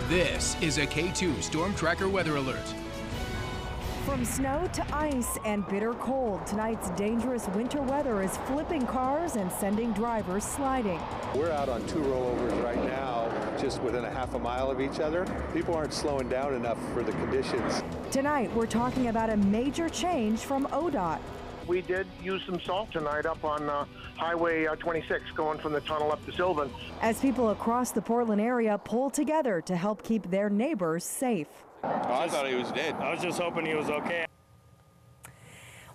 This is a K2 Storm Tracker weather alert. From snow to ice and bitter cold, tonight's dangerous winter weather is flipping cars and sending drivers sliding. We're out on two rollovers right now, just within a half a mile of each other. People aren't slowing down enough for the conditions. Tonight, we're talking about a major change from ODOT. We did use some salt tonight up on Highway 26 going from the tunnel up to Sylvan. As people across the Portland area pull together to help keep their neighbors safe. Oh, I thought he was dead. I was just hoping he was okay.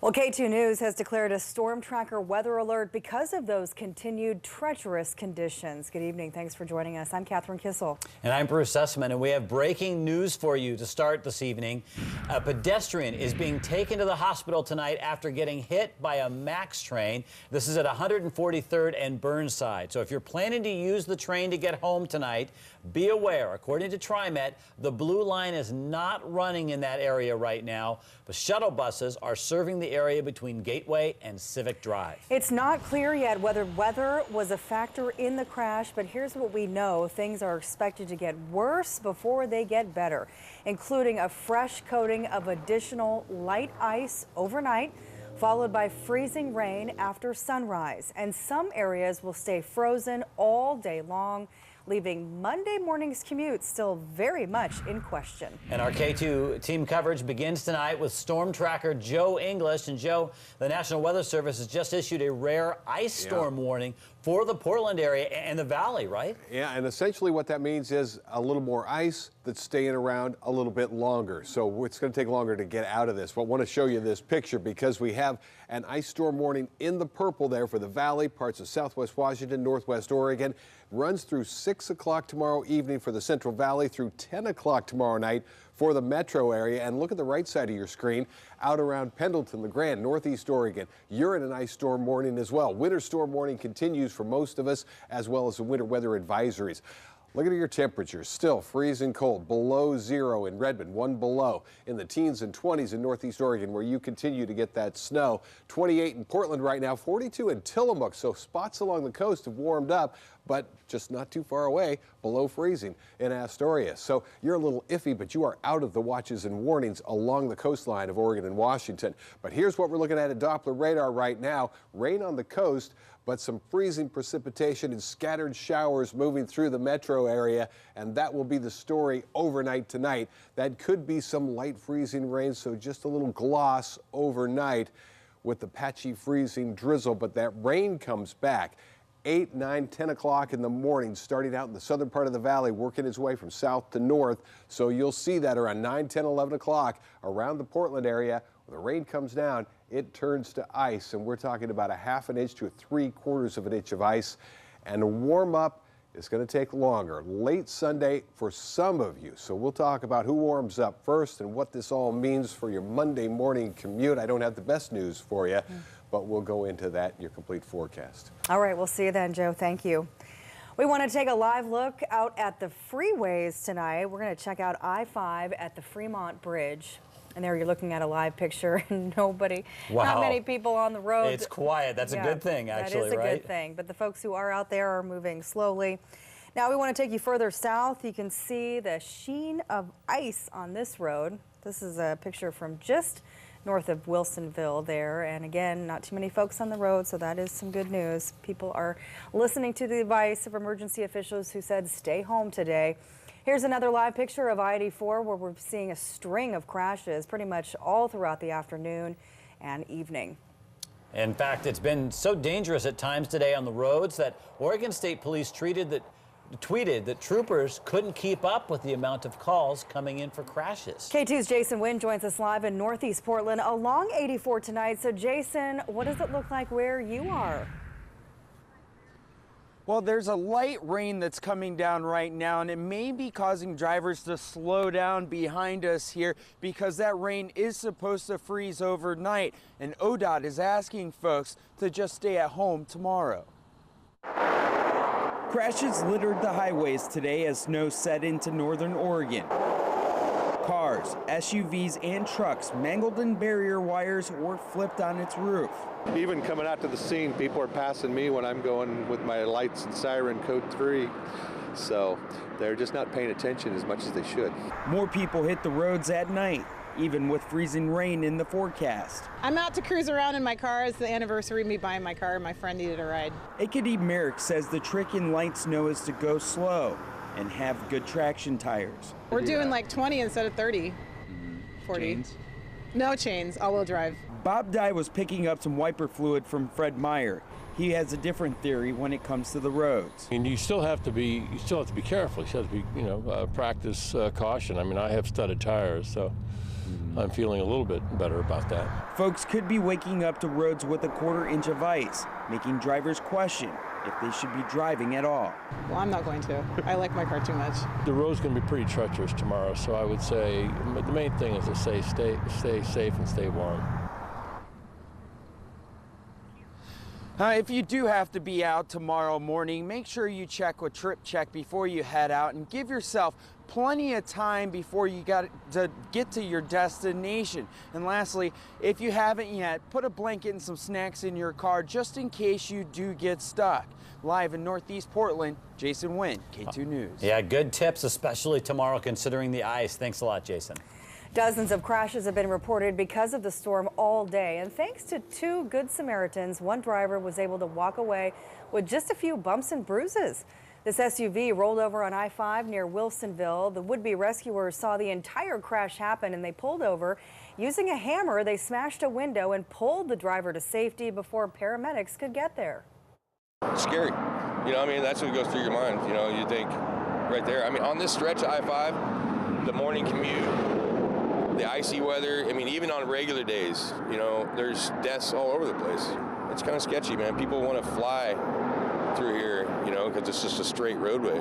Well, K2 News has declared a storm tracker weather alert because of those continued treacherous conditions. Good evening. Thanks for joining us. I'm Catherine Kissel. And I'm Bruce Sussman, and we have breaking news for you to start this evening. A pedestrian is being taken to the hospital tonight after getting hit by a MAX train. This is at 143rd and Burnside. So if you're planning to use the train to get home tonight, be aware, according to TriMet, the blue line is not running in that area right now, but shuttle buses are serving the area between Gateway and Civic Drive. It's not clear yet whether weather was a factor in the crash, but here's what we know. Things are expected to get worse before they get better, including a fresh coating of additional light ice overnight, followed by freezing rain after sunrise. And some areas will stay frozen all day long, leaving Monday morning's commute still very much in question. And our K2 team coverage begins tonight with storm tracker Joe English. And Joe, the National Weather Service has just issued a rare ice storm warning for the Portland area and the valley, right? Yeah, and essentially what that means is a little more ice that's staying around a little bit longer. So it's going to take longer to get out of this. But I want to show you this picture because we have an ice storm warning in the purple there for the valley, parts of southwest Washington, northwest Oregon. Runs through 6 o'clock tomorrow evening for the Central Valley, through 10 o'clock tomorrow night for the metro area. And look at the right side of your screen, out around Pendleton, LeGrand, northeast Oregon. You're in an ice storm warning as well. Winter storm warning continues for most of us, as well as the winter weather advisories. Look at your temperatures, still freezing cold, below zero in Redmond, 1 below. In the teens and 20s in northeast Oregon, where you continue to get that snow. 28 in Portland right now, 42 in Tillamook. So spots along the coast have warmed up, but just not too far away, below freezing in Astoria. So you're a little iffy, but you are out of the watches and warnings along the coastline of Oregon and Washington. But here's what we're looking at Doppler radar right now. Rain on the coast, but some freezing precipitation and scattered showers moving through the metro area, and that will be the story overnight tonight. That could be some light freezing rain, so just a little gloss overnight with the patchy freezing drizzle, but that rain comes back. 8, 9, 10 o'clock in the morning, starting out in the southern part of the valley, working its way from south to north. So you'll see that around 9, 10, 11 o'clock around the Portland area. When the rain comes down, it turns to ice, and we're talking about a ½ inch to 3/4 of an inch of ice. And a warm up is going to take longer, late Sunday for some of you. So we'll talk about who warms up first and what this all means for your Monday morning commute. I don't have the best news for you, but we'll go into that in your complete forecast. All right, we'll see you then, Joe. Thank you. We want to take a live look out at the freeways tonight. We're going to check out I-5 at the Fremont Bridge. And there you're looking at a live picture and nobody, not many people on the road. It's quiet. That's a good thing, actually, right? That is a good thing. But the folks who are out there are moving slowly. Now we want to take you further south. You can see the sheen of ice on this road. This is a picture from just north of Wilsonville there. And again, not too many folks on the road, so that is some good news. People are listening to the advice of emergency officials who said stay home today. Here's another live picture of I-84 where we're seeing a string of crashes pretty much all throughout the afternoon and evening. In fact, it's been so dangerous at times today on the roads that Oregon State Police tweeted that troopers couldn't keep up with the amount of calls coming in for crashes. K2's Jason Wynn joins us live in northeast Portland along 84 tonight. So Jason, what does it look like where you are? Well, there's a light rain that's coming down right now, and it may be causing drivers to slow down behind us here because that rain is supposed to freeze overnight, and ODOT is asking folks to just stay at home tomorrow. Crashes littered the highways today as snow set into northern Oregon. Cars, SUVs, and trucks mangled in barrier wires or flipped on its roof. Even coming out to the scene, people are passing me when I'm going with my lights and siren code 3. So they're just not paying attention as much as they should. More people hit the roads at night, even with freezing rain in the forecast. I'm out to cruise around in my car. It's the anniversary of me buying my car. My friend needed a ride. AKD Merrick says the trick in light snow is to go slow and have good traction tires. We're doing like 20 instead of 30, 40. Chains? No chains, all-wheel drive. Bob Dye was picking up some wiper fluid from Fred Meyer. He has a different theory when it comes to the roads. And you still have to be careful. You still have to be, practice caution. I mean, I have studded tires, so I'm feeling a little bit better about that. Folks could be waking up to roads with a 1/4 inch of ice, making drivers question if they should be driving at all. Well, I'm not going to. I like my car too much. The road's going to be pretty treacherous tomorrow, so I would say the main thing is to stay safe and stay warm. If you do have to be out tomorrow morning, make sure you check with Trip Check before you head out and give yourself plenty of time before you got to get to your destination. And lastly, if you haven't yet, put a blanket and some snacks in your car just in case you do get stuck. Live in Northeast Portland, Jason Wynn, KATU News. Yeah, good tips, especially tomorrow considering the ice. Thanks a lot, Jason. Dozens of crashes have been reported because of the storm all day, and thanks to 2 Good Samaritans, one driver was able to walk away with just a few bumps and bruises. This SUV rolled over on I-5 near Wilsonville. The would-be rescuers saw the entire crash happen and they pulled over. Using a hammer, they smashed a window and pulled the driver to safety before paramedics could get there. It's scary. That's what goes through your mind. You think right there. On this stretch of I-5, the morning commute, the icy weather, even on regular days, there's deaths all over the place. It's kind of sketchy, man. People want to fly through here, because it's just a straight roadway.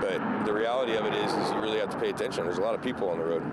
But the reality of it is you really have to pay attention. There's a lot of people on the road.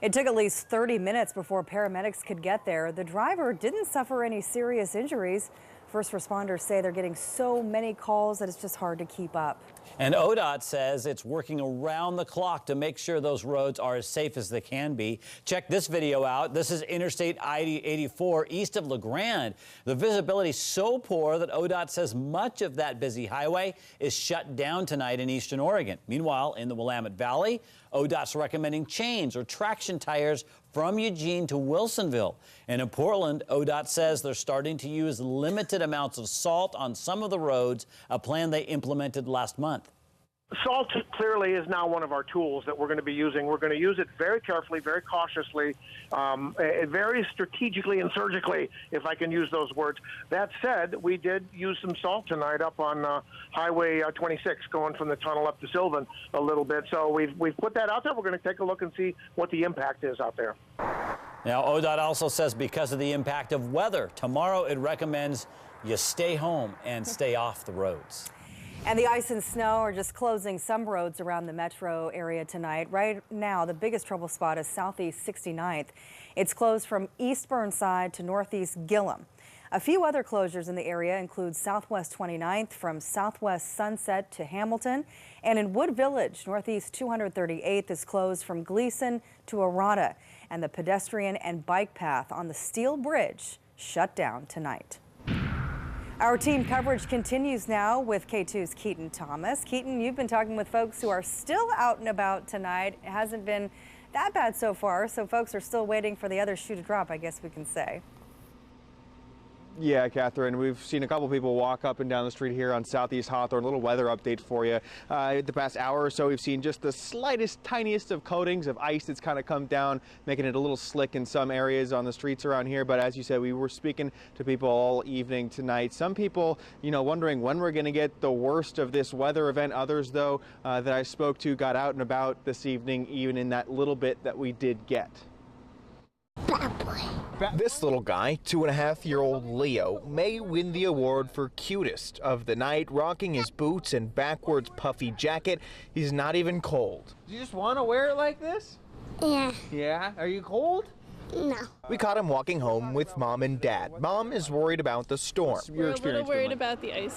It took at least 30 minutes before paramedics could get there. The driver didn't suffer any serious injuries. First responders say they're getting so many calls that it's just hard to keep up. And ODOT says it's working around the clock to make sure those roads are as safe as they can be. Check this video out. This is Interstate I-84 east of La Grande. The visibility is so poor that ODOT says much of that busy highway is shut down tonight in eastern Oregon. Meanwhile, in the Willamette Valley, ODOT's recommending chains or traction tires from Eugene to Wilsonville. And in Portland, ODOT says they're starting to use limited amounts of salt on some of the roads, a plan they implemented last month. Salt clearly is now one of our tools that we're going to be using. We're going to use it very carefully, very cautiously, very strategically and surgically, if I can use those words. That said, we did use some salt tonight up on Highway 26, going from the tunnel up to Sylvan a little bit. So we've put that out there. We're going to take a look and see what the impact is out there. Now, ODOT also says because of the impact of weather, tomorrow it recommends you stay home and stay off the roads. And the ice and snow are just closing some roads around the metro area tonight. Right now, the biggest trouble spot is Southeast 69th. It's closed from East Burnside to Northeast Gillum. A few other closures in the area include Southwest 29th from Southwest Sunset to Hamilton. And in Wood Village, Northeast 238th is closed from Gleason to Arata. And the pedestrian and bike path on the Steel Bridge shut down tonight. Our team coverage continues now with K2's Keaton Thomas. Keaton, you've been talking with folks who are still out and about tonight. It hasn't been that bad so far, so folks are still waiting for the other shoe to drop, I guess we can say. Yeah, Catherine, we've seen a couple people walk up and down the street here on Southeast Hawthorne. A little weather update for you. The past hour or so, we've seen just the slightest, tiniest of coatings of ice that's kind of come down, making it a little slick in some areas on the streets around here. But as you said, we were speaking to people all evening tonight. Some people, wondering when we're going to get the worst of this weather event. Others, though, that I spoke to got out and about this evening, even in that little bit that we did get. This little guy, 2.5-year-old Leo, may win the award for cutest of the night, rocking his boots and backwards puffy jacket. He's not even cold. Do you just want to wear it like this? Yeah. Yeah? Are you cold? No. We caught him walking home with Mom and Dad. Mom is worried about the storm. We're a little worried about the ice.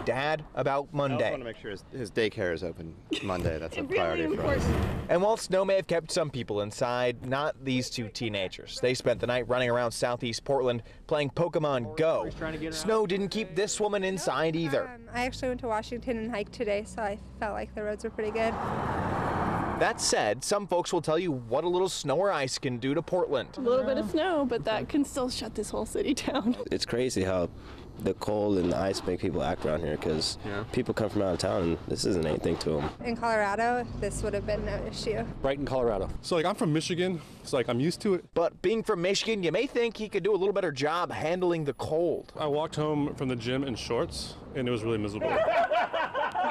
Dad about Monday. I want to make sure his daycare is open Monday. That's a priority for us. And while snow may have kept some people inside, not these two teenagers. They spent the night running around southeast Portland playing Pokemon Go. Snow didn't keep this woman inside either. I actually went to Washington and hiked today, so I felt like the roads were pretty good. That said, some folks will tell you what a little snow or ice can do to Portland. A little bit of snow, but that can still shut this whole city down. It's crazy how the cold and the ice make people act around here, because people come from out of town and this isn't anything to them. In Colorado, this would have been no issue. Brighton, Colorado. So I'm from Michigan, so I'm used to it. But being from Michigan, you may think he could do a little better job handling the cold. I walked home from the gym in shorts and it was really miserable.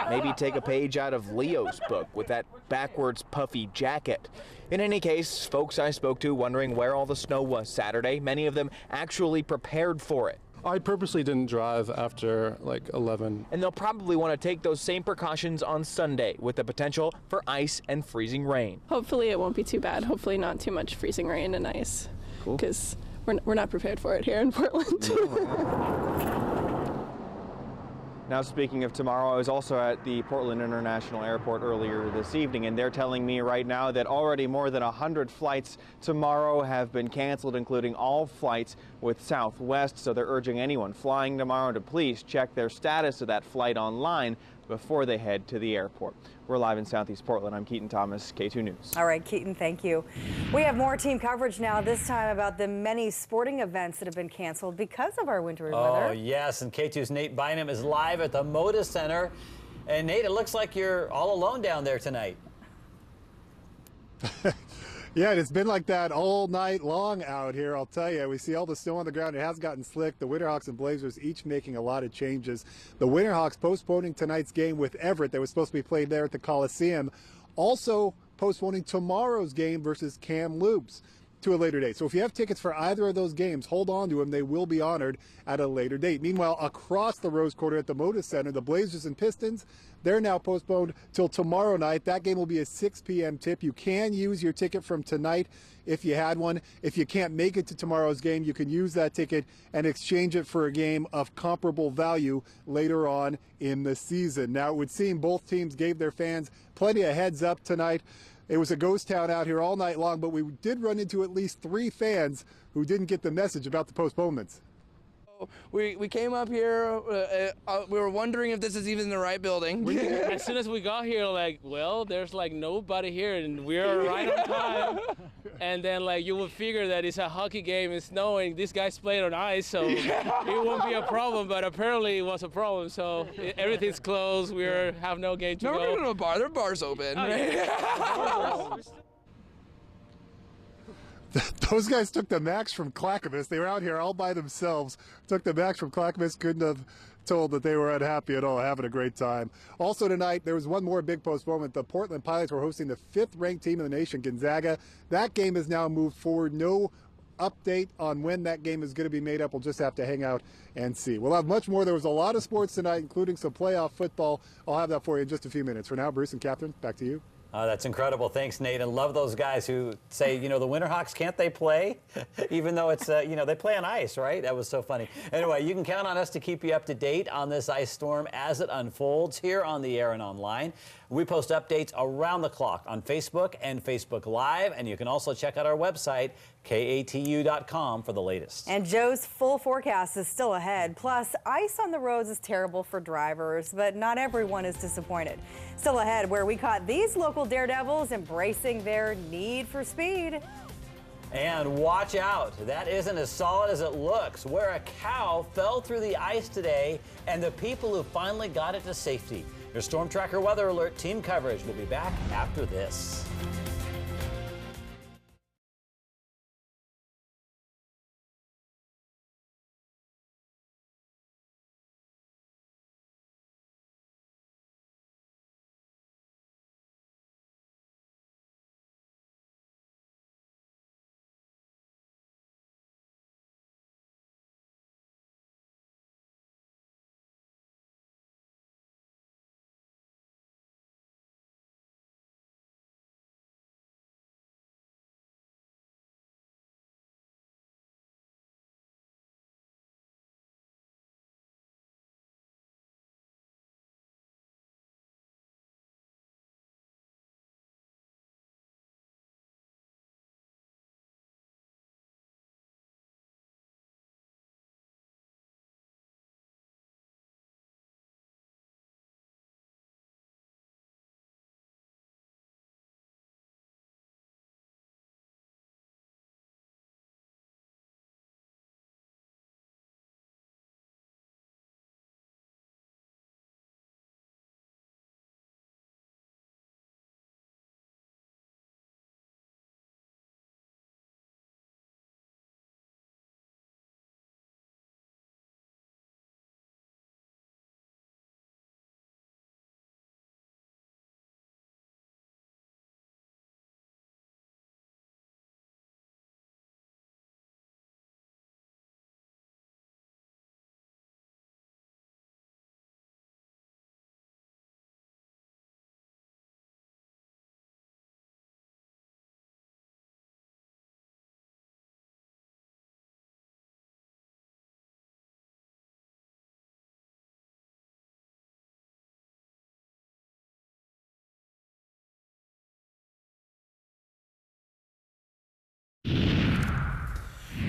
Maybe take a page out of Leo's book with that backwards puffy jacket. In any case, folks I spoke to wondering where all the snow was Saturday, many of them actually prepared for it. I purposely didn't drive after like 11. And they'll probably want to take those same precautions on Sunday with the potential for ice and freezing rain. Hopefully it won't be too bad. Hopefully not too much freezing rain and ice. Cool. Because we're not prepared for it here in Portland. Now, speaking of tomorrow, I was also at the Portland International Airport earlier this evening, and they're telling me right now that already more than 100 flights tomorrow have been canceled, including all flights with Southwest. So they're urging anyone flying tomorrow to please check their status of that flight online before they head to the airport. We're live in Southeast Portland. I'm Keaton Thomas, KATU News. All right, Keaton, thank you. We have more team coverage now, this time about the many sporting events that have been canceled because of our wintry weather. Oh, yes, and KATU's Nate Bynum is live at the Moda Center. And Nate, it looks like you're all alone down there tonight. Yeah, it's been like that all night long out here, I'll tell you. We see all the snow on the ground. It has gotten slick. The Winterhawks and Blazers each making a lot of changes. The Winterhawks postponing tonight's game with Everett that was supposed to be played there at the Coliseum. Also postponing tomorrow's game versus Kamloops to a later date. So if you have tickets for either of those games, hold on to them. They will be honored at a later date. Meanwhile, across the Rose Quarter at the Moda Center, the Blazers and Pistons, they're now postponed till tomorrow night. That game will be a 6 p.m. tip. You can use your ticket from tonight if you had one. If you can't make it to tomorrow's game, you can use that ticket and exchange it for a game of comparable value later on in the season. Now, it would seem both teams gave their fans plenty of heads up tonight. It was a ghost town out here all night long, but we did run into at least 3 fans who didn't get the message about the postponements. We came up here, we were wondering if this is even the right building. As soon as we got here, like, well, there's like nobody here and we're right on time. And then like you would figure that it's a hockey game, it's snowing, these guys played on ice, so it won't be a problem, but apparently it was a problem, so everything's closed, we have no game to go. No, we're going to a bar, their bar's open. Oh, Those guys took the max from Clackamas. They were out here all by themselves, took the max from Clackamas, couldn't have told that they were unhappy at all, having a great time. Also tonight, there was one more big postponement. The Portland Pilots were hosting the 5th-ranked team in the nation, Gonzaga. That game has now moved forward. No update on when that game is going to be made up. We'll just have to hang out and see. We'll have much more. There was a lot of sports tonight, including some playoff football. I'll have that for you in just a few minutes. For now, Bruce and Catherine, back to you. That's incredible. Thanks, Nate. And love those guys who say, you know, the Winterhawks, can't they play? Even though it's, you know, they play on ice, right? That was so funny. Anyway, you can count on us to keep you up to date on this ice storm as it unfolds here on the air and online. We post updates around the clock on Facebook and Facebook Live, and you can also check out our website, KATU.com, for the latest. And Joe's full forecast is still ahead. Plus, ice on the roads is terrible for drivers, but not everyone is disappointed. Still ahead, where we caught these local daredevils embracing their need for speed. And watch out, that isn't as solid as it looks, where a cow fell through the ice today and the people who finally got it to safety. Your Storm Tracker Weather Alert team coverage will be back after this.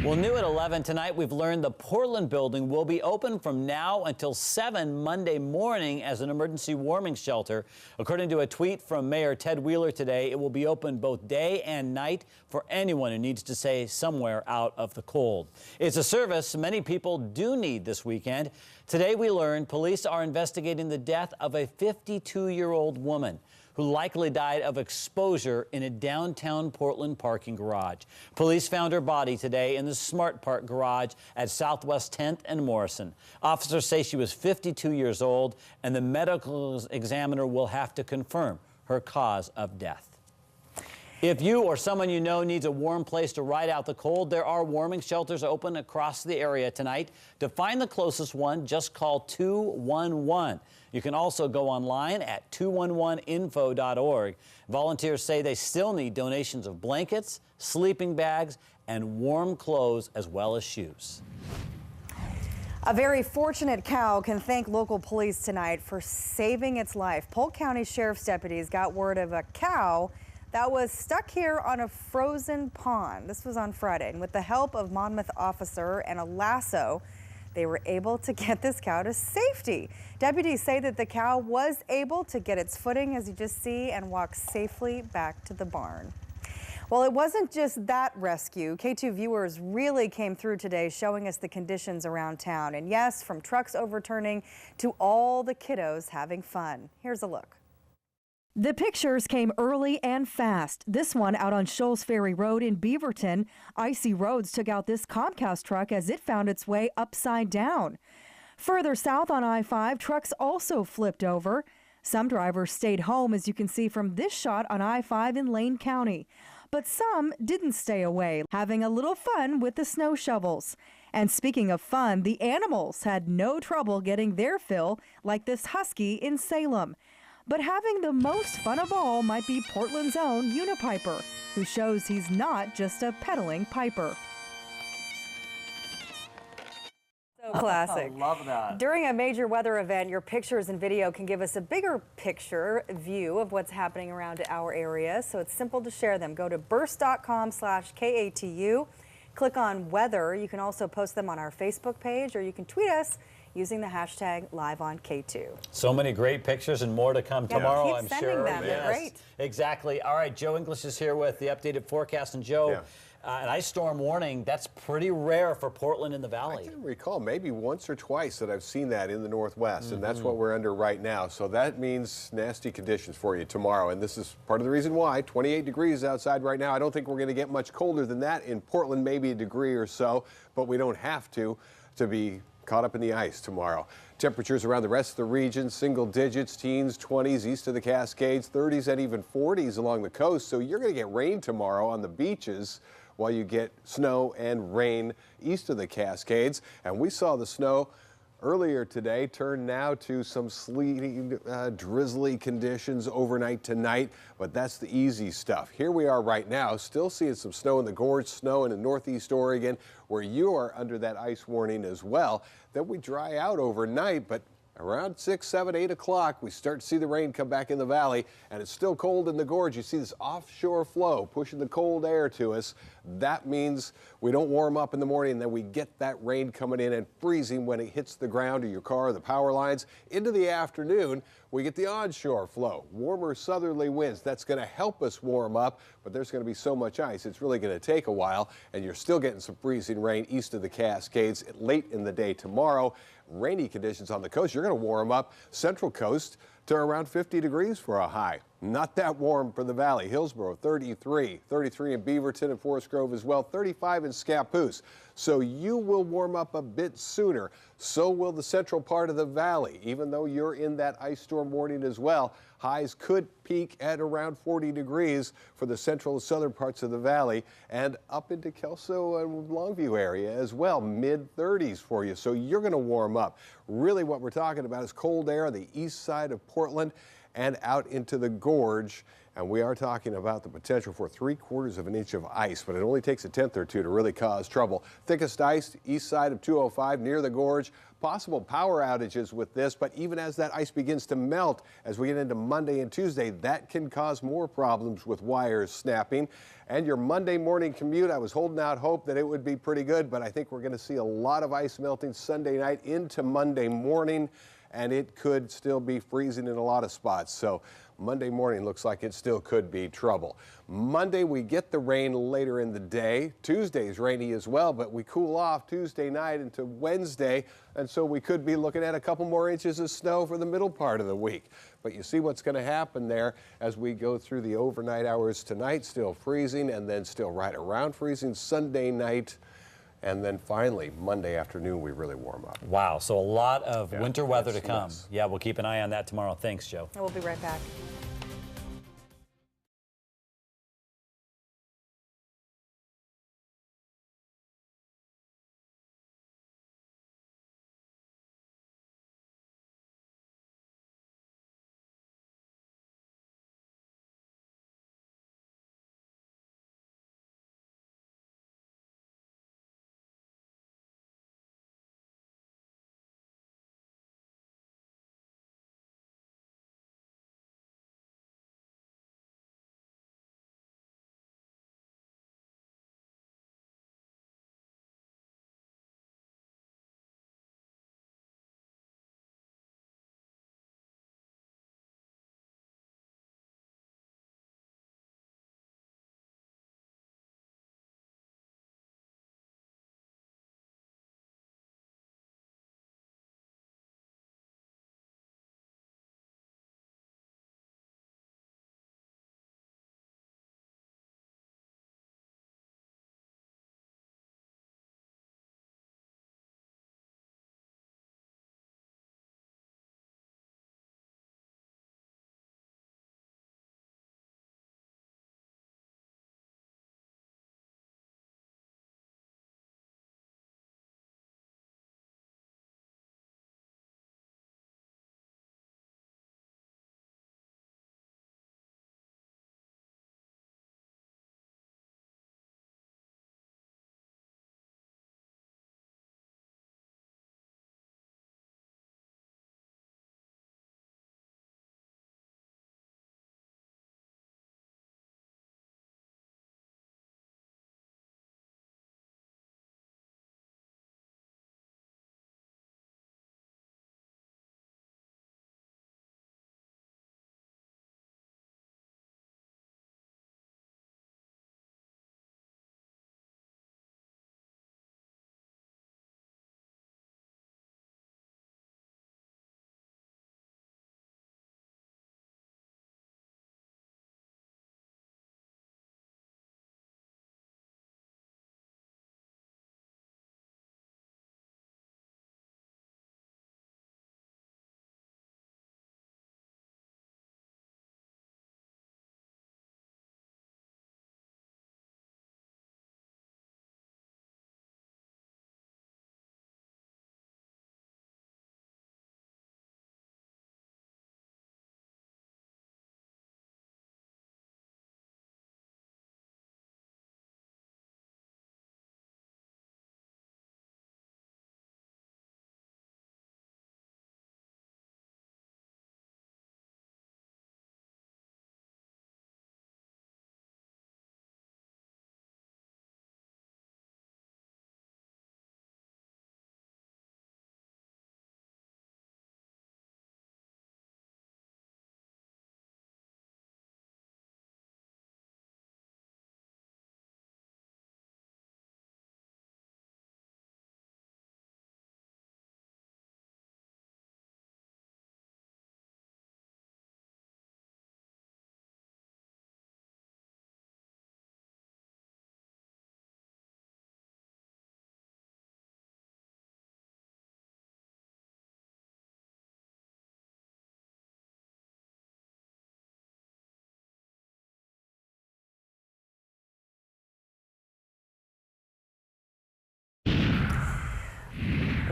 Well, new at 11 tonight, we've learned the Portland building will be open from now until 7 Monday morning as an emergency warming shelter. According to a tweet from Mayor Ted Wheeler today, it will be open both day and night for anyone who needs to stay somewhere out of the cold. It's a service many people do need this weekend. Today we learned police are investigating the death of a 52-year-old woman who likely died of exposure in a downtown Portland parking garage. Police found her body today in the Smart Park garage at Southwest 10th and Morrison. Officers say she was 52 years old, and the medical examiner will have to confirm her cause of death. If you or someone you know needs a warm place to ride out the cold, there are warming shelters open across the area tonight. To find the closest one, just call 211. You can also go online at 211info.org. Volunteers say they still need donations of blankets, sleeping bags, and warm clothes, as well as shoes. A very fortunate cow can thank local police tonight for saving its life. Polk County Sheriff's deputies got word of a cow that was stuck here on a frozen pond. This was on Friday, and with the help of Monmouth officer and a lasso, they were able to get this cow to safety. Deputies say that the cow was able to get its footing, as you just see, and walk safely back to the barn. Well, it wasn't just that rescue. KATU viewers really came through today, showing us the conditions around town. And yes, from trucks overturning to all the kiddos having fun. Here's a look. The pictures came early and fast. This one out on Shoals Ferry Road in Beaverton. Icy roads took out this Comcast truck as it found its way upside down. Further south on I-5, trucks also flipped over. Some drivers stayed home, as you can see from this shot on I-5 in Lane County. But some didn't stay away, having a little fun with the snow shovels. And speaking of fun, the animals had no trouble getting their fill, like this husky in Salem. But having the most fun of all might be Portland's own Unipiper, who shows he's not just a pedaling piper. So classic. Love that. During a major weather event, your pictures and video can give us a bigger picture view of what's happening around our area. So it's simple to share them. Go to burst.com/KATU. Click on weather. You can also post them on our Facebook page, or you can tweet us using the hashtag #LiveOnK2. So many great pictures and more to come tomorrow, keep I'm sending sure. them. They're great. Exactly. All right, Joe English is here with the updated forecast. And Joe, an ice storm warning, that's pretty rare for Portland in the Valley. I can recall maybe once or twice that I've seen that in the Northwest, and that's what we're under right now. So that means nasty conditions for you tomorrow, and this is part of the reason why. 28 degrees outside right now. I don't think we're going to get much colder than that in Portland, maybe a degree or so, but we don't have to be caught up in the ice tomorrow. Temperatures around the rest of the region, single digits, teens, 20s east of the Cascades, 30s and even 40s along the coast. So you're going to get rain tomorrow on the beaches while you get snow and rain east of the Cascades. And we saw the snow earlier today turn now to some sleety, drizzly conditions overnight tonight, but that's the easy stuff. Here we are right now, still seeing some snow in the gorge, snow in northeast Oregon, where you are under that ice warning as well. Then we dry out overnight, but around 6, 7, 8 o'clock, we start to see the rain come back in the valley, and it's still cold in the gorge. You see this offshore flow pushing the cold air to us. That means we don't warm up in the morning, and then we get that rain coming in and freezing when it hits the ground or your car or the power lines. Into the afternoon, we get the onshore flow, warmer southerly winds. That's going to help us warm up, but there's going to be so much ice, it's really going to take a while, and you're still getting some freezing rain east of the Cascades late in the day tomorrow. Rainy conditions on the coast. You're going to warm up Central Coast to around 50 degrees for a high. Not that warm for the valley. Hillsborough 33 in Beaverton and Forest Grove as well, 35 in Scappoose. So you will warm up a bit sooner. So will the central part of the valley, even though you're in that ice storm warning as well. Highs could peak at around 40 degrees for the central and southern parts of the valley, and up into Kelso and Longview area as well, mid-30s for you. So you're going to warm up. Really what we're talking about is cold air on the east side of Portland and out into the gorge And we are talking about the potential for 3/4 of an inch of ice, but it only takes a tenth or two to really cause trouble. Thickest ice, east side of 205 near the gorge. Possible power outages with this, but even as that ice begins to melt as we get into Monday and Tuesday, that can cause more problems with wires snapping. And your Monday morning commute, I was holding out hope that it would be pretty good, but I think we're going to see a lot of ice melting Sunday night into Monday morning, and it could still be freezing in a lot of spots. So Monday morning looks like it still could be trouble. Monday, we get the rain later in the day. Tuesday's rainy as well, but we cool off Tuesday night into Wednesday, and so we could be looking at a couple more inches of snow for the middle part of the week. But you see what's going to happen there as we go through the overnight hours tonight, still freezing, and then still right around freezing Sunday night. And then finally, Monday afternoon, we really warm up. Wow, so a lot of winter weather to come. Yeah, we'll keep an eye on that tomorrow. Thanks, Joe. And we'll be right back.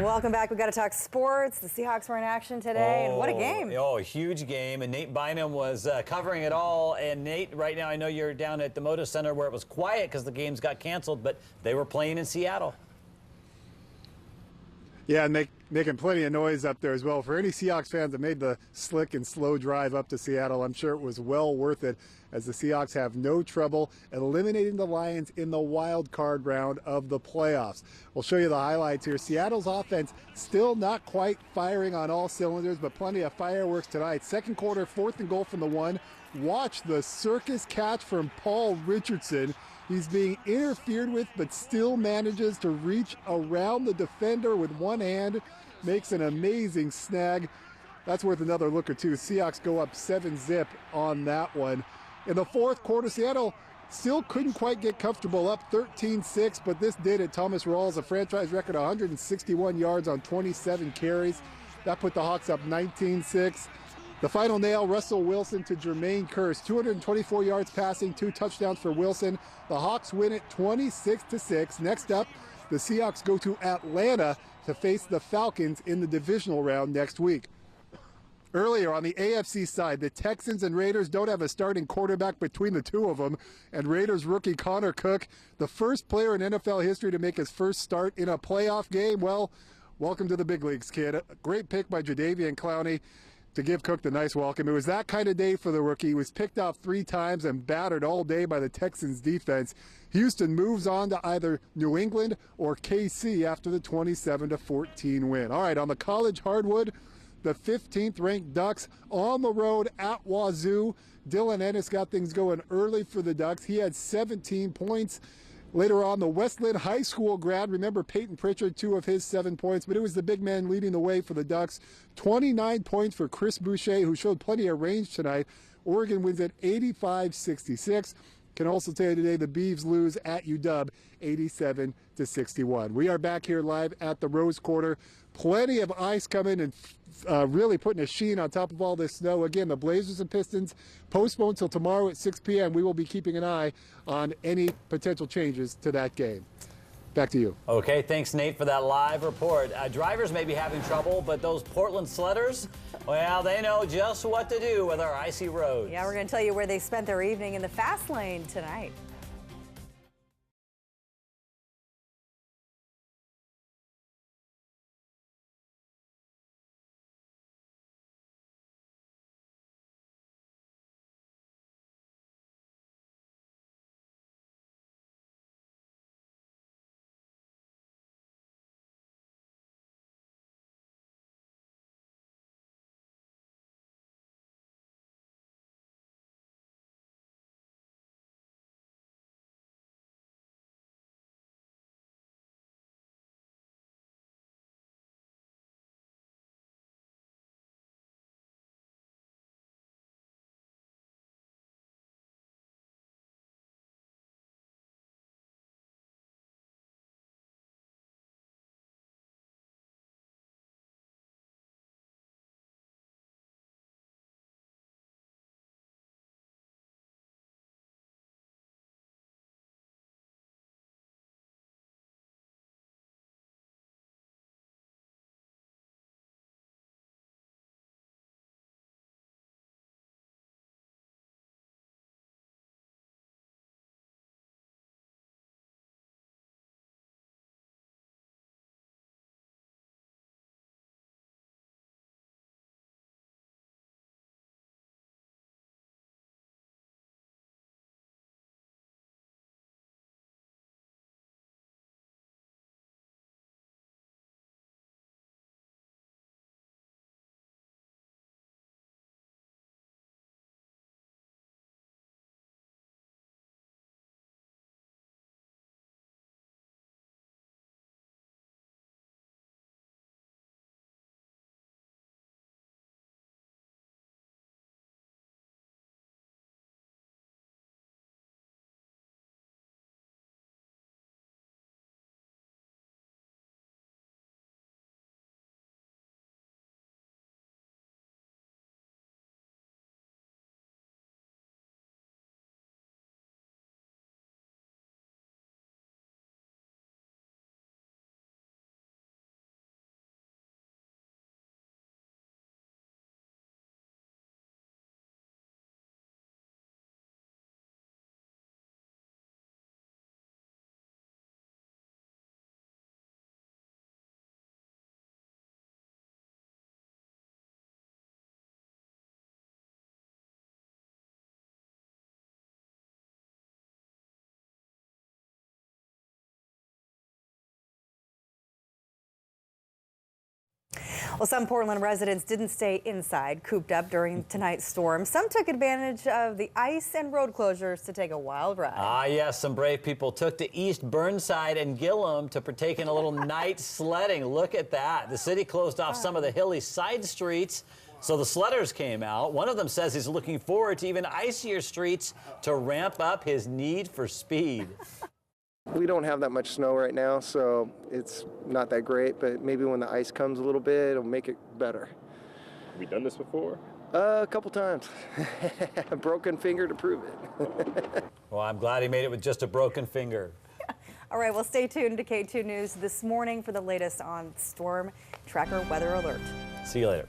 Welcome back. We've got to talk sports. The Seahawks were in action today, and what a game. Oh, a huge game, and Nate Bynum was covering it all. And Nate, right now I know you're down at the Moda Center where it was quiet because the games got canceled, but they were playing in Seattle. Yeah, and making plenty of noise up there as well. For any Seahawks fans that made the slick and slow drive up to Seattle, I'm sure it was well worth it, as the Seahawks have no trouble eliminating the Lions in the wild card round of the playoffs. We'll show you the highlights here. Seattle's offense still not quite firing on all cylinders, but plenty of fireworks tonight. Second quarter, 4th and goal from the 1. Watch the circus catch from Paul Richardson. He's being interfered with, but still manages to reach around the defender with one hand, makes an amazing snag. That's worth another look or two. Seahawks go up 7-0 on that one. In the fourth quarter, Seattle still couldn't quite get comfortable, up 13-6, but this did it. Thomas Rawls, a franchise record 161 yards on 27 carries. That put the Hawks up 19-6. The final nail, Russell Wilson to Jermaine Kearse. 224 yards passing, 2 touchdowns for Wilson. The Hawks win it 26-6. Next up, the Seahawks go to Atlanta to face the Falcons in the divisional round next week. Earlier on the AFC side, the Texans and Raiders don't have a starting quarterback between the two of them. And Raiders rookie Connor Cook, the first player in NFL history to make his first start in a playoff game. Well, welcome to the big leagues, kid. A great pick by Jadeveon Clowney to give Cook the nice welcome. It was that kind of day for the rookie. He was picked off 3 times and battered all day by the Texans defense. Houston moves on to either New England or KC after the 27-14 win. All right, on the college hardwood, the 15th ranked Ducks on the road at Wazoo. Dylan Ennis got things going early for the Ducks. He had 17 points. Later on, the Westland High School grad, remember Peyton Pritchard, 2 of his 7 points, but it was the big man leading the way for the Ducks. 29 points for Chris Boucher, who showed plenty of range tonight. Oregon wins at 85-66. Can also tell you today the Beavs lose at UW 87-61. We are back here live at the Rose Quarter. Plenty of ice coming and really putting a sheen on top of all this snow. Again, the Blazers and Pistons postponed till tomorrow at 6 p.m. We will be keeping an eye on any potential changes to that game. Back to you. Okay, thanks, Nate, for that live report. Drivers may be having trouble, but those Portland sledders, well, they know just what to do with our icy roads. Yeah, we're going to tell you where they spent their evening in the fast lane tonight. Well, some Portland residents didn't stay inside, cooped up during tonight's storm. Some took advantage of the ice and road closures to take a wild ride. Ah, yes, some brave people took to East Burnside and Gillum to partake in a little night sledding. Look at that. The city closed off some of the hilly side streets, so the sledders came out. One of them says he's looking forward to even icier streets to ramp up his need for speed. We don't have that much snow right now, so it's not that great, but maybe when the ice comes a little bit, it'll make it better. Have you done this before? A couple times. A broken finger to prove it. Well, I'm glad he made it with just a broken finger. All right, well, stay tuned to KATU News this morning for the latest on Storm Tracker Weather Alert. See you later.